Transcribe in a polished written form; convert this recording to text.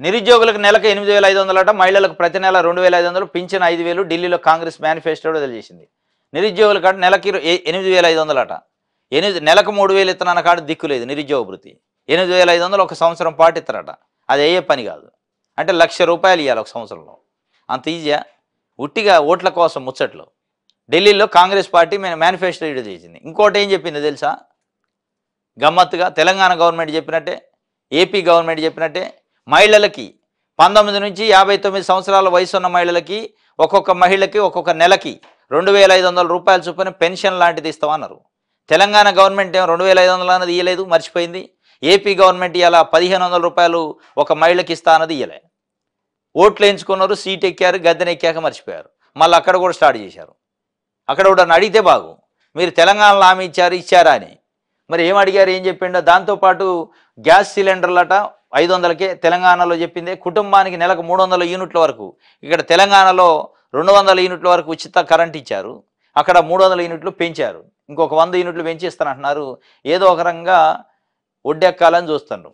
నిరుద్యోగులకు నెలకు 8,500 అట, మహిళలకు ప్రతి నెల 2,500, పింఛన్ 5,000 ఢిల్లీలో కాంగ్రెస్ మేనిఫెస్టోలో తెలియజేసింది. నిరుద్యోగులకు నెలకి 8,500 అట, నెలకు 3,000 ఇత్తనాన్న కాడ దిక్కులేదు నిరుద్యోగ భృతి. 8,500 ఒక సంవత్సరం పాటు ఇస్తారట. అది అయ్యే పని కాదు. అంటే ₹1,00,000 ఇవ్వాలి ఒక సంవత్సరంలో. అంత ఈజీయా? ఉట్టిగా ఓట్ల కోసం ముచ్చట్లు. ఢిల్లీలో కాంగ్రెస్ పార్టీ మేనిఫెస్టో రిలీజ్ చేసింది. ఇంకోటి ఏం చెప్పిందో తెలుసా? గమ్మత్తుగా తెలంగాణ గవర్నమెంట్ చెప్పినట్టే, ఏపీ గవర్నమెంట్ చెప్పినట్టే మహిళలకి 19 నుంచి 59 సంవత్సరాల వయసు ఉన్న మహిళలకి ఒక్కొక్క మహిళకి ఒక్కొక్క నెలకి ₹2,500 చొప్పున పెన్షన్ లాంటిది ఇస్తామన్నారు. తెలంగాణ గవర్నమెంట్ ఏమో 2,500 అన్నది ఇవ్వలేదు, మర్చిపోయింది. ఏపీ గవర్నమెంట్ ఇలా ₹1,500 ఒక మహిళకి ఇస్తా అన్నది ఇవ్వలే. ఓట్లు వేయించుకున్నారు, సీట్ ఎక్కారు, గద్దెనెక్కాక మర్చిపోయారు. మళ్ళీ అక్కడ కూడా స్టార్ట్ చేశారు. అక్కడ కూడా అడిగితే బాగు, మీరు తెలంగాణలో హామీ ఇచ్చారా అని. మరి ఏం అడిగారు, ఏం చెప్పిండో. దాంతోపాటు గ్యాస్ సిలిండర్లట 500కే తెలంగాణలో చెప్పిందే, కుటుంబానికి నెలకు 300 యూనిట్ల వరకు. ఇక్కడ తెలంగాణలో 200 యూనిట్ల వరకు ఉచిత కరెంట్ ఇచ్చారు, అక్కడ 300 యూనిట్లు పెంచారు. ఇంకొక 100 యూనిట్లు పెంచి ఇస్తానంటున్నారు. ఏదో ఒక రకంగా ఒడ్డెక్కాలని చూస్తున్నారు.